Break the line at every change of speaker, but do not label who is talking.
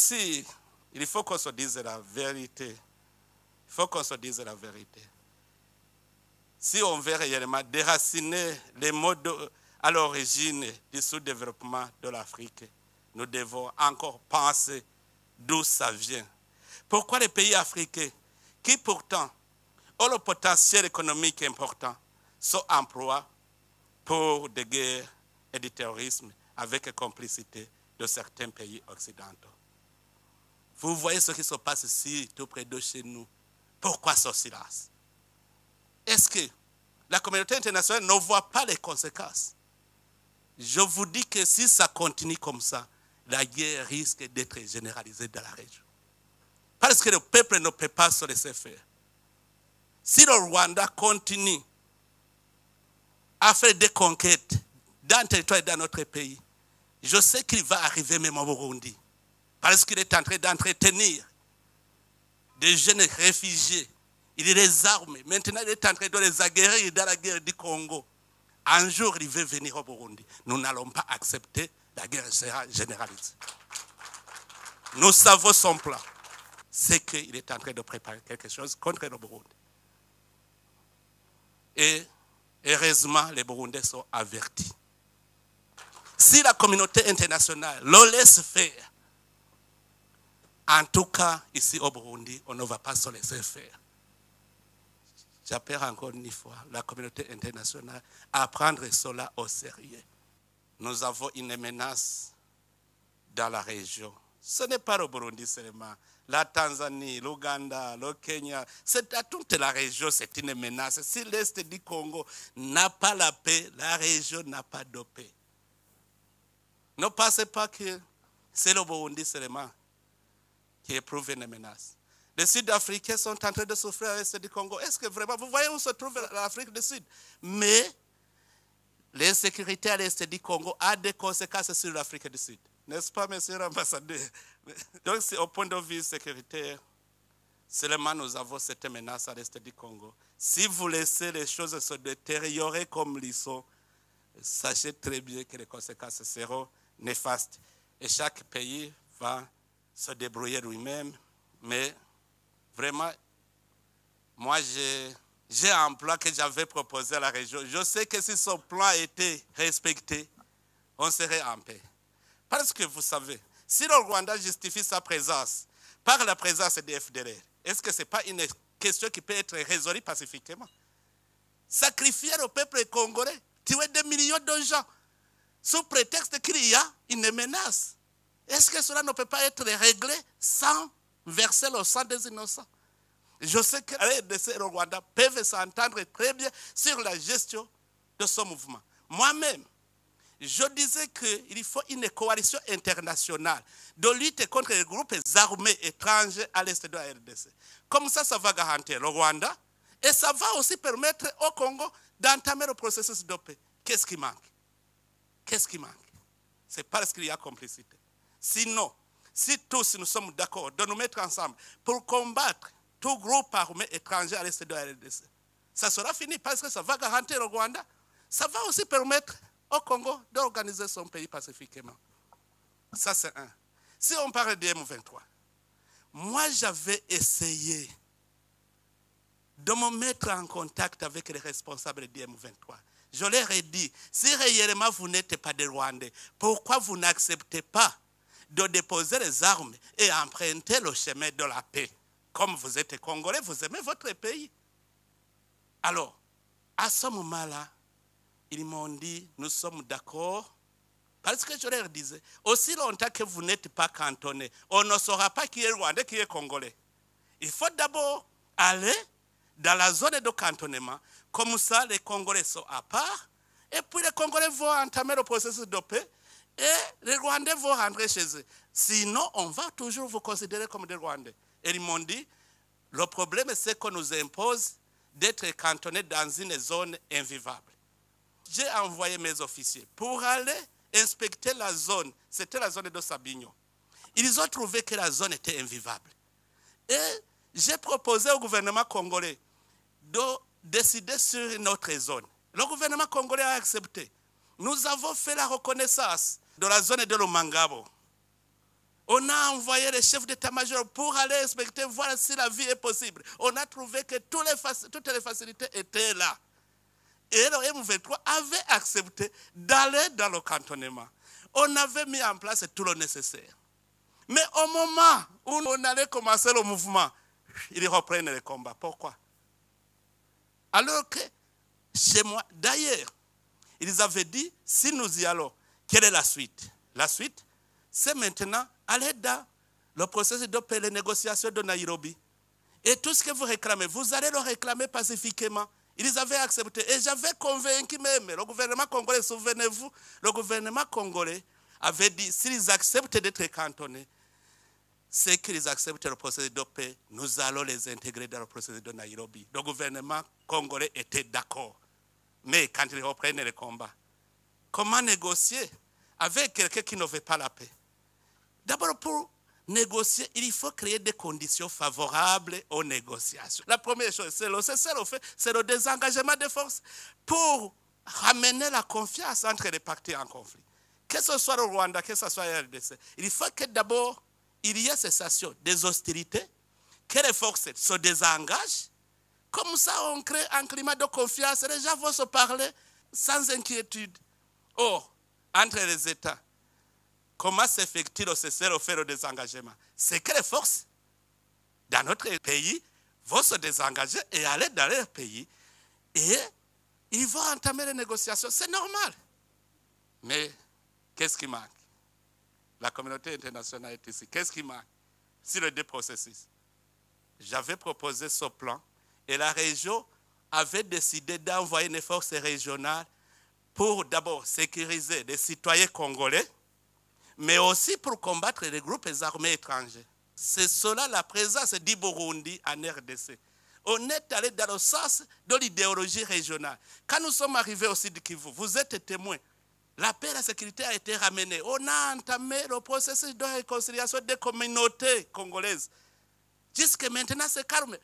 Ici, il faut qu'on se dise la vérité. Il faut qu'on se dise la vérité. Si on veut réellement déraciner les modes à l'origine du sous-développement de l'Afrique, nous devons encore penser d'où ça vient. Pourquoi les pays africains, qui pourtant ont le potentiel économique important, sont emplois pour des guerres et du terrorisme avec complicité de certains pays occidentaux? Vous voyez ce qui se passe ici, tout près de chez nous. Pourquoi ce silence? Est-ce que la communauté internationale ne voit pas les conséquences? Je vous dis que si ça continue comme ça, la guerre risque d'être généralisée dans la région. Parce que le peuple ne peut pas se laisser faire. Si le Rwanda continue à faire des conquêtes dans le territoire et dans notre pays, je sais qu'il va arriver même au Burundi. Parce qu'il est en train d'entretenir des jeunes réfugiés. Il les arme. Maintenant, il est en train de les aguerrir dans la guerre du Congo. Un jour, il veut venir au Burundi. Nous n'allons pas accepter la guerre généralisée. Nous savons son plan. C'est qu'il est en train de préparer quelque chose contre le Burundi. Et heureusement, les Burundais sont avertis. Si la communauté internationale le laisse faire, en tout cas, ici au Burundi, on ne va pas se laisser faire. J'appelle encore une fois la communauté internationale à prendre cela au sérieux. Nous avons une menace dans la région. Ce n'est pas le Burundi seulement. La Tanzanie, l'Ouganda, le Kenya, c'est à toute la région, c'est une menace. Si l'Est du Congo n'a pas la paix, la région n'a pas de paix. Ne pensez pas que c'est le Burundi seulement qui éprouve une menace. Les Sud-Africains sont en train de souffrir à l'Est du Congo. Est-ce que vraiment, vous voyez où se trouve l'Afrique du Sud? Mais l'insécurité à l'Est du Congo a des conséquences sur l'Afrique du Sud. N'est-ce pas, monsieur l'ambassadeur? Donc, au point de vue sécuritaire, seulement nous avons cette menace à l'Est du Congo. Si vous laissez les choses se détériorer comme ils sont, sachez très bien que les conséquences seront néfastes. Et chaque pays va se débrouiller lui-même. Mais vraiment, moi, j'ai un plan que j'avais proposé à la région. Je sais que si ce plan était respecté, on serait en paix. Parce que vous savez, si le Rwanda justifie sa présence par la présence des FDLR, est-ce que ce n'est pas une question qui peut être résolue pacifiquement? Sacrifier le peuple congolais, tuer des millions de gens, sous prétexte qu'il y a une menace. Est-ce que cela ne peut pas être réglé sans verser le sang des innocents? Je sais que les RDC et le Rwanda peuvent s'entendre très bien sur la gestion de ce mouvement. Moi-même, je disais qu'il faut une coalition internationale de lutte contre les groupes armés étrangers à l'est de la RDC. Comme ça, ça va garantir le Rwanda et ça va aussi permettre au Congo d'entamer le processus de paix. Qu'est-ce qui manque? Qu'est-ce qui manque? C'est parce qu'il y a complicité. Sinon, si tous nous sommes d'accord de nous mettre ensemble pour combattre tout groupe armé étranger à l'est de la RDC, ça sera fini parce que ça va garantir le Rwanda. Ça va aussi permettre au Congo d'organiser son pays pacifiquement. Ça, c'est un. Si on parle de M23, moi, j'avais essayé de me mettre en contact avec les responsables du M23. Je leur ai dit, si réellement vous n'êtes pas des Rwandais, pourquoi vous n'acceptez pas de déposer les armes et emprunter le chemin de la paix? Comme vous êtes Congolais, vous aimez votre pays. Alors, à ce moment-là, ils m'ont dit, nous sommes d'accord, parce que je leur disais, aussi longtemps que vous n'êtes pas cantonnés, on ne saura pas qui est Rwandais, qui est Congolais. Il faut d'abord aller dans la zone de cantonnement, comme ça les Congolais sont à part, et puis les Congolais vont entamer le processus de paix, et les Rwandais vont rentrer chez eux. Sinon, on va toujours vous considérer comme des Rwandais. Et ils m'ont dit, le problème c'est qu'on nous impose d'être cantonnés dans une zone invivable. J'ai envoyé mes officiers pour aller inspecter la zone. C'était la zone de Sabignon. Ils ont trouvé que la zone était invivable. Et j'ai proposé au gouvernement congolais de décider sur une autre zone. Le gouvernement congolais a accepté. Nous avons fait la reconnaissance de la zone de Lomangabo On a envoyé les chefs d'état-major pour aller inspecter, voir si la vie est possible. On a trouvé que toutes les facilités étaient là. Et le M23 avait accepté d'aller dans le cantonnement. On avait mis en place tout le nécessaire. Mais au moment où on allait commencer le mouvement, ils reprennent le combat. Pourquoi? Alors que chez moi, d'ailleurs, ils avaient dit, si nous y allons, quelle est la suite? La suite, c'est maintenant aller dans le processus de paix, les négociations de Nairobi. Et tout ce que vous réclamez, vous allez le réclamer pacifiquement. Ils avaient accepté. Et j'avais convaincu même le gouvernement congolais, souvenez-vous, le gouvernement congolais avait dit, s'ils acceptent d'être cantonnés, c'est qu'ils acceptent le processus de paix, nous allons les intégrer dans le processus de Nairobi. Le gouvernement congolais était d'accord. Mais quand ils reprennent le combat, comment négocier avec quelqu'un qui ne veut pas la paix? D'abord, pour négocier, il faut créer des conditions favorables aux négociations. La première chose, c'est le désengagement des forces pour ramener la confiance entre les parties en conflit. Que ce soit le Rwanda, que ce soit le RDC, il faut que d'abord, il y ait cessation des hostilités, que les forces se désengagent. Comme ça, on crée un climat de confiance. Les gens vont se parler sans inquiétude. Or, entre les États, comment s'effectue le cessez-le-feu, le désengagement? C'est que les forces dans notre pays vont se désengager et aller dans leur pays. Et ils vont entamer les négociations. C'est normal. Mais qu'est-ce qui manque? La communauté internationale est ici. Qu'est-ce qui manque sur les deux processus? J'avais proposé ce plan et la région avait décidé d'envoyer une force régionale pour d'abord sécuriser les citoyens congolais, mais aussi pour combattre les groupes armés étrangers. C'est cela la présence du Burundi en RDC. On est allé dans le sens de l'idéologie régionale. Quand nous sommes arrivés au Sud Kivu, vous êtes témoins. La paix et la sécurité a été ramenée. On a entamé le processus de réconciliation des communautés congolaises. Jusque maintenant, c'est calme.